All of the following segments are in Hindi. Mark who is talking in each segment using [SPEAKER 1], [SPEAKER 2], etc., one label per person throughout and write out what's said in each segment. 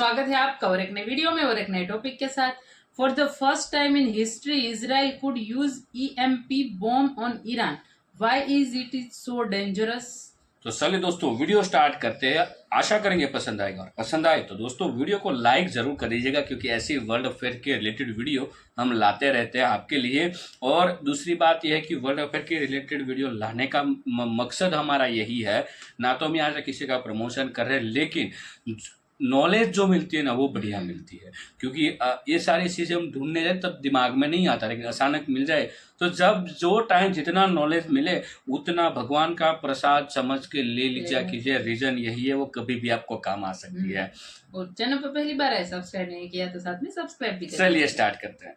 [SPEAKER 1] स्वागत है आपका और एक नए वीडियो में और एक नए टॉपिक के साथ। For the first time in history Israel could use EMP bomb on Iran. Why is it is so dangerous?
[SPEAKER 2] तो चलिए दोस्तों वीडियो स्टार्ट करते हैं। आशा करेंगे पसंद आएगा और पसंद आए तो दोस्तों वीडियो को लाइक जरूर कर दीजिएगा, क्योंकि ऐसी वर्ल्ड अफेयर के रिलेटेड वीडियो हम लाते रहते हैं आपके लिए। और दूसरी बात यह है कि वर्ल्ड अफेयर के रिलेटेड वीडियो लाने का मकसद हमारा यही है, ना तो हम यहाँ से किसी का प्रमोशन कर रहे हैं, लेकिन नॉलेज जो मिलती है ना वो बढ़िया मिलती है। क्योंकि ये सारी चीज़ें हम ढूंढने जाए तब दिमाग में नहीं आता, लेकिन अचानक मिल जाए तो जब जो टाइम जितना नॉलेज मिले उतना भगवान का प्रसाद समझ के ले लीजिए कीजिए। रीजन यही है, वो कभी भी आपको काम आ सकती है।
[SPEAKER 1] और चैनल पर पहली बार है, सब्सक्राइब नहीं किया तो साथ में सब्सक्राइब भी करें।
[SPEAKER 2] चलिए स्टार्ट करते हैं।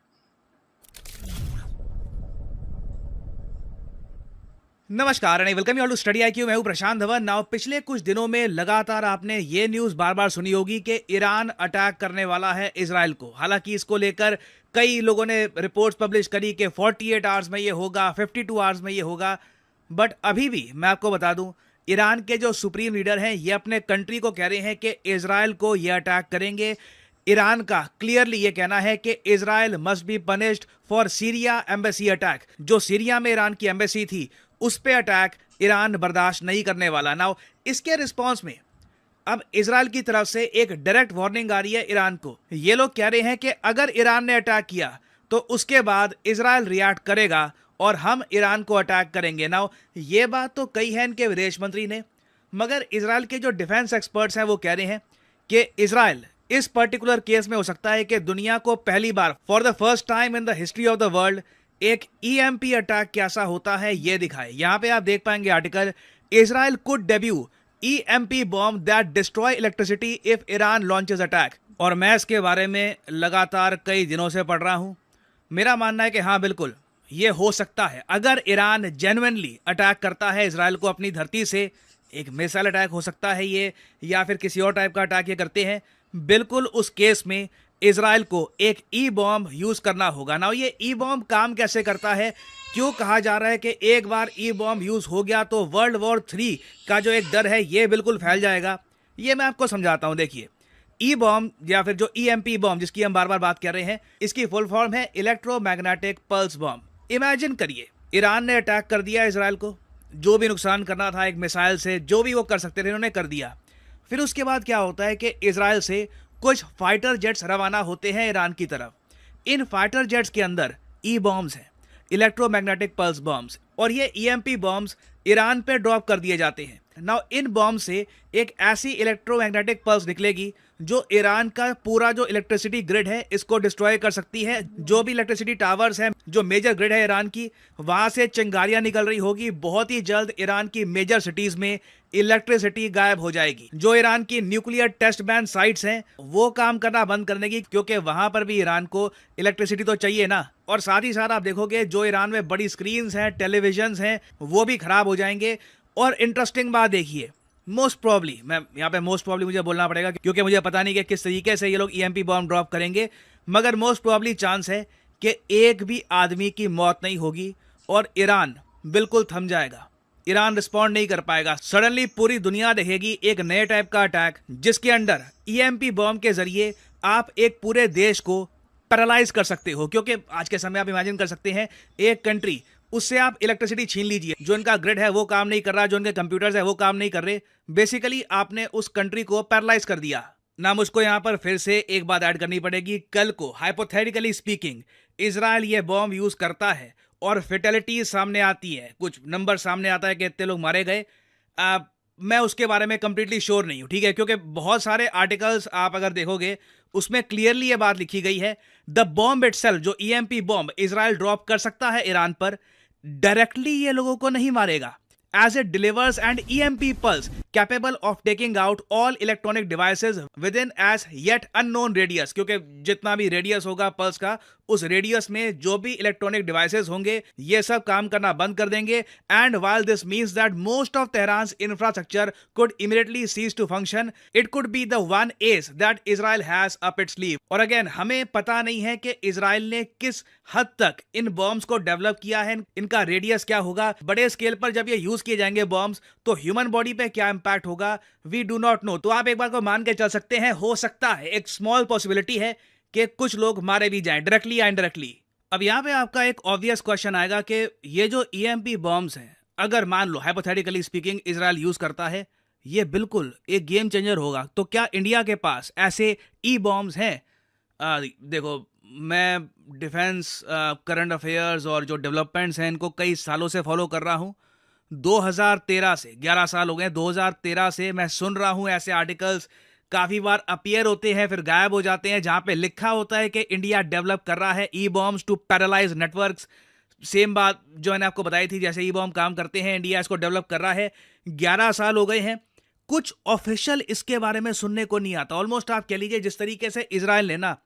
[SPEAKER 3] नमस्कार and welcome you all to study IQ. मैं हूं प्रशांत धवन। नाउ पिछले कुछ दिनों में लगातार आपने ये न्यूज़ बार बार सुनी होगी कि ईरान अटैक करने वाला है इजराइल को। हालांकि इसको लेकर कई लोगों ने रिपोर्ट्स पब्लिश करी कि 48 आवर्स में ये होगा, 52 आवर्स में ये होगा। बट अभी भी मैं आपको बता दूं, ईरान के जो सुप्रीम लीडर हैं ये अपने कंट्री को कह रहे हैं कि इजराइल को ये अटैक करेंगे। ईरान का क्लियरली ये कहना है कि Israel must be punished for Syria embassy attack. जो सीरिया में ईरान की एम्बेसी थी उस पे अटैक ईरान बर्दाश्त नहीं करने वाला। नाउ इसके रिस्पांस में अब इजराइल की तरफ से एक डायरेक्ट वार्निंग आ रही है ईरान को। ये लोग कह रहे हैं कि अगर ईरान ने अटैक किया तो उसके बाद इजराइल रिएक्ट करेगा और हम ईरान को अटैक करेंगे। नाउ ये बात तो कही है इनके विदेश मंत्री ने, मगर इजराइल के जो डिफेंस एक्सपर्ट्स हैं वो कह रहे हैं कि इजराइल इस पर्टिकुलर केस में हो सकता है कि दुनिया को पहली बार for the first time in the history of the world एक ईएमपी अटैक कैसा होता है ये दिखाए। यहां पे आप देख पाएंगे article, Israel could debut EMP bomb that destroy electricity if Iran launches attack. और मैं इसके बारे में लगातार कई दिनों से पढ़ रहा हूं। मेरा मानना है कि हाँ बिल्कुल ये हो सकता है। अगर ईरान जेन्युइनली अटैक करता है इजराइल को अपनी धरती से, एक मिसाइल अटैक हो सकता है ये, या फिर किसी और टाइप का अटैक ये करते हैं, बिल्कुल उस केस में इजराइल को एक ई बॉम्ब यूज करना होगा। ना ये ई बॉम्ब काम कैसे करता है, क्यों कहा जा रहा है कि एक बार ई बॉम्ब यूज हो गया तो वर्ल्ड वॉर 3 का जो एक डर है ये बिल्कुल फैल जाएगा, ये मैं आपको समझाता हूं। देखिए, ई बॉम्ब या फिर जो ईएमपी बॉम्ब जिसकी हम बार बार बात कर रहे हैं, इसकी फुल फॉर्म है इलेक्ट्रोमैग्नेटिक पल्स बॉम्ब। इमेजिन करिए ईरान ने अटैक कर दिया इजराइल को, जो भी नुकसान करना था एक मिसाइल से, जो भी वो कर सकते थे उन्होंने कर दिया। फिर उसके बाद क्या होता है कि इजराइल से कुछ फाइटर जेट्स रवाना होते हैं ईरान की तरफ। इन फाइटर जेट्स के अंदर ई बॉम्ब्स हैं, इलेक्ट्रोमैग्नेटिक पल्स बॉम्ब्स, और ये ईएमपी बॉम्ब्स ईरान पे ड्रॉप कर दिए जाते हैं। नाउ इन बॉम्ब से एक ऐसी इलेक्ट्रोमैग्नेटिक पल्स निकलेगी जो ईरान का पूरा जो इलेक्ट्रिसिटी ग्रिड है इसको डिस्ट्रॉय कर सकती है। जो भी इलेक्ट्रिसिटी टावर्स हैं, जो मेजर ग्रिड है ईरान की, वहां से चिंगारियां निकल रही होगी। बहुत ही जल्द ईरान की मेजर सिटीज में इलेक्ट्रिसिटी गायब हो जाएगी। जो ईरान की न्यूक्लियर टेस्ट बैन साइट्स हैं वो काम करना बंद करने की, क्योंकि वहां पर भी ईरान को इलेक्ट्रिसिटी तो चाहिए ना। और साथ ही साथ आप देखोगे जो ईरान में बड़ी स्क्रीन्स हैं, टेलीविजन्स हैं, वो भी खराब हो जाएंगे। और इंटरेस्टिंग बात देखिए, मोस्ट प्रॉब्ली, मैं यहाँ पे मोस्ट प्रॉब्ली मुझे बोलना पड़ेगा क्योंकि मुझे पता नहीं कि किस तरीके से ये लोग ईएमपी बॉम्ब ड्रॉप करेंगे, मगर मोस्ट प्रॉब्ली चांस है कि एक भी आदमी की मौत नहीं होगी और ईरान बिल्कुल थम जाएगा। ईरान रिस्पॉन्ड नहीं कर पाएगा। सडनली पूरी दुनिया देखेगी एक नए टाइप का अटैक जिसके अंडर ईएमपी बॉम्ब के जरिए आप एक पूरे देश को पैरालाइज कर सकते हो। क्योंकि आज के समय आप इमेजिन कर सकते हैं एक कंट्री, उससे आप इलेक्ट्रिसिटी छीन लीजिए, जो इनका ग्रिड है वो काम नहीं कर रहा, जो इनके कंप्यूटर्स है वो काम नहीं कर रहे, बेसिकली आपने उस कंट्री को पैरालाइज कर दिया। ना मुझको यहाँ पर फिर से एक बात ऐड करनी पड़ेगी, कल को हाइपोथेटिकली स्पीकिंग इजराइल ये बॉम्ब यूज करता है और फेटेलिटीज सामने आती है, कुछ नंबर सामने आता है कि इतने लोग मारे गए, मैं उसके बारे में कंप्लीटली श्योर नहीं हूँ, ठीक है। क्योंकि बहुत सारे आर्टिकल्स आप अगर देखोगे उसमें क्लियरली ये बात लिखी गई है, द बॉम्ब इटसेल्फ, जो ईएमपी बॉम्ब इजराइल ड्रॉप कर सकता है ईरान पर, डायरेक्टली ये लोगों को नहीं मारेगा, as it delivers an EMP pulse capable of taking out all electronic devices within as yet unknown radius। क्योंकि जितना भी रेडियस होगा पल्स का उस रेडियस में जो भी इलेक्ट्रॉनिक डिवाइसेस होंगे ये सब काम करना बंद कर देंगे। And while this means that most of Tehran's infrastructure could immediately cease to function, it could be the one ace that Israel has up its sleeve। और अगेन हमें पता नहीं है कि इजराइल ने किस हद तक इन बॉम्ब्स को डेवलप किया है, इनका रेडियस क्या होगा, बड़े स्केल पर जब ये यूज किए जाएंगे बॉम्ब्स तो ह्यूमन बॉडी पे क्या इंपैक्ट होगा, वी डू नॉट नो। तो आप एक बार को मान के चल सकते हैं, हो सकता है एक स्मॉल पॉसिबिलिटी है कि कुछ लोग मारे भी जाएं डायरेक्टली या इनडायरेक्टली। अब यहाँ पे आपका एक ऑब्वियस क्वेश्चन आएगा कि ये जो ईएमपी बॉम्ब्स हैं, अगर मान लो हाइपोथेटिकली स्पीकिंग इजराइल यूज करता है, ये बिल्कुल एक गेम चेंजर होगा। तो क्या इंडिया के पास ऐसे ई बॉम्ब्स हैं? देखो, मैं डिफेंस करंट अफेयर्स और जो डेवलपमेंट्स हैं इनको कई सालों से फॉलो कर रहा हूँ। 2013 से 11 साल हो गए, 2013 से मैं सुन रहा हूँ ऐसे आर्टिकल्स काफ़ी बार अपीयर होते हैं फिर गायब हो जाते हैं जहाँ पे लिखा होता है कि इंडिया डेवलप कर रहा है E bombs to paralyse networks. Same बात जो मैंने आपको बताई थी, जैसे ई बॉम्ब काम करते हैं, इंडिया इसको डेवलप कर रहा है। 11 साल हो गए हैं, कुछ ऑफिशियल इसके बारे में सुनने को नहीं आता। ऑलमोस्ट आप कह लीजिए जिस तरीके से इजराइल ने ना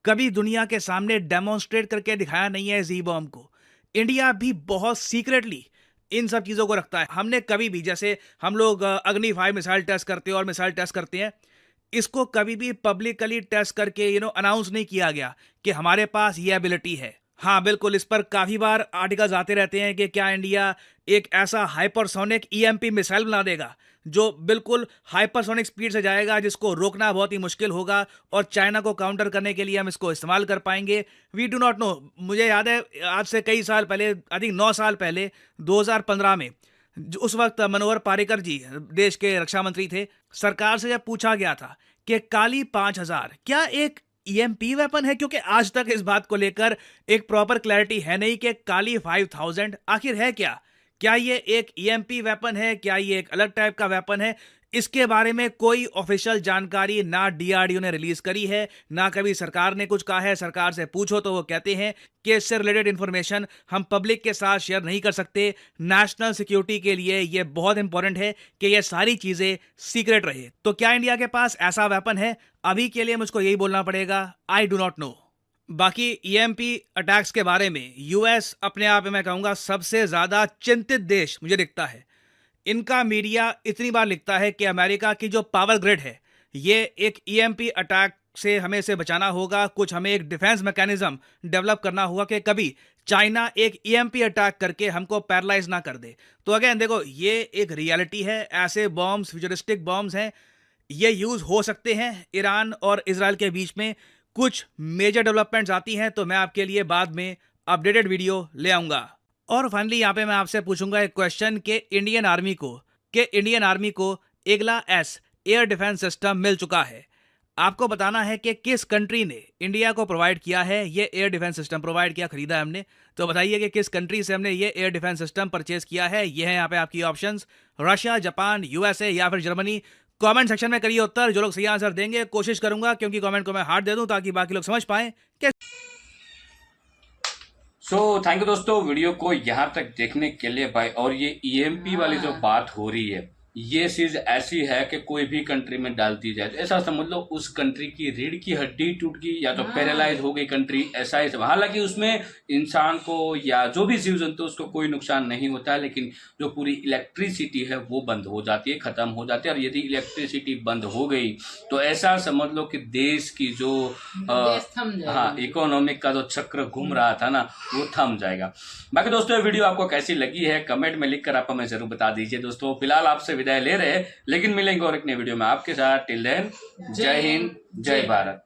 [SPEAKER 3] कभी दुनिया के सामने डेमोन्स्ट्रेट करके दिखाया नहीं है इस ई बॉम्ब को, इंडिया भी बहुत सीक्रेटली इन सब चीज़ों को रखता है। हमने कभी भी, जैसे हम लोग अग्नि 5 मिसाइल टेस्ट करते हैं और मिसाइल टेस्ट करते हैं, इसको कभी भी पब्लिकली टेस्ट करके अनाउंस नहीं किया गया कि हमारे पास ये एबिलिटी है। हाँ बिल्कुल, इस पर काफ़ी बार आर्टिकल्स आते रहते हैं कि क्या इंडिया एक ऐसा हाइपरसोनिक ईएमपी मिसाइल बना देगा जो बिल्कुल हाइपरसोनिक स्पीड से जाएगा, जिसको रोकना बहुत ही मुश्किल होगा और चाइना को काउंटर करने के लिए हम इसको इस्तेमाल कर पाएंगे। We do not know. मुझे याद है आज से कई साल पहले, आई थिंक 9 साल पहले, 2015 में, उस वक्त मनोहर पारिकर जी देश के रक्षा मंत्री थे, सरकार से जब पूछा गया था कि काली 5000 क्या एक ईएमपी वेपन है, क्योंकि आज तक इस बात को लेकर एक प्रॉपर क्लैरिटी है नहीं कि काली 5000 आखिर है क्या ये एक ईएमपी वेपन है, क्या ये एक अलग टाइप का वेपन है। इसके बारे में कोई ऑफिशियल जानकारी ना डीआरडीओ ने रिलीज करी है, ना कभी सरकार ने कुछ कहा है। सरकार से पूछो तो वो कहते हैं कि इससे रिलेटेड इंफॉर्मेशन हम पब्लिक के साथ शेयर नहीं कर सकते, नेशनल सिक्योरिटी के लिए ये बहुत इंपॉर्टेंट है कि ये सारी चीज़ें सीक्रेट रहे। तो क्या इंडिया के पास ऐसा वेपन है? अभी के लिए मुझको यही बोलना पड़ेगा, आई डू नॉट नो। बाकी ईएमपी अटैक्स के बारे में यूएस अपने आप में मैं कहूँगा सबसे ज़्यादा चिंतित देश मुझे दिखता है। इनका मीडिया इतनी बार लिखता है कि अमेरिका की जो पावर ग्रिड है ये एक ईएमपी अटैक से हमें इसे बचाना होगा, कुछ हमें एक डिफेंस मैकेनिज्म डेवलप करना होगा कि कभी चाइना एक ईएमपी अटैक करके हमको पैरालाइज ना कर दे। तो अगेन देखो, ये एक रियलिटी है। ऐसे बॉम्ब्स, फ्यूचरिस्टिक बॉम्ब्स हैं, ये यूज़ हो सकते हैं। ईरान और इजराइल के बीच में कुछ मेजर डेवलपमेंट्स आती हैं तो मैं आपके लिए बाद में अपडेटेड वीडियो ले आऊँगा। और फाइनली यहाँ पे मैं आपसे पूछूंगा एक क्वेश्चन कि इंडियन आर्मी को EGLA-S एयर डिफेंस सिस्टम मिल चुका है। आपको बताना है कि किस कंट्री ने इंडिया को प्रोवाइड किया है ये एयर डिफेंस सिस्टम, प्रोवाइड किया, खरीदा है हमने। तो बताइए कि किस कंट्री से हमने ये एयर डिफेंस सिस्टम परचेज किया है। ये है यहाँ पे आपकी ऑप्शंस, रशिया, जापान, यूएसए या फिर जर्मनी। कमेंट सेक्शन में करिए उत्तर, जो लोग सही आंसर देंगे कोशिश करूंगा क्योंकि कमेंट को मैं हार्ट दे दूं ताकि बाकी लोग समझ पाएं कि
[SPEAKER 2] थैंक यू दोस्तों वीडियो को यहाँ तक देखने के लिए भाई। और ये ईएमपी वाली जो बात हो रही है, ये चीज ऐसी है कि कोई भी कंट्री में डाल दी जाए तो ऐसा समझ लो उस कंट्री की रीढ़ की हड्डी टूट गई या तो पैरालाइज हो गई कंट्री, ऐसा ही सब। हालांकि उसमें इंसान को या जो भी जीव जंतु उसको कोई नुकसान नहीं होता है, लेकिन जो पूरी इलेक्ट्रिसिटी है वो बंद हो जाती है, खत्म हो जाती है। और यदि इलेक्ट्रिसिटी बंद हो गई तो ऐसा समझ लो कि देश की जो इकोनॉमिक का जो चक्र घूम रहा था ना वो थम जाएगा। बाकी दोस्तों ये वीडियो आपको कैसी लगी है कमेंट में लिखकर आप हमें जरूर बता दीजिए। दोस्तों फिलहाल आपसे विदाई ले रहे हैं, लेकिन मिलेंगे और एक नए वीडियो में आपके साथ। टिल देन जय हिंद, जय भारत।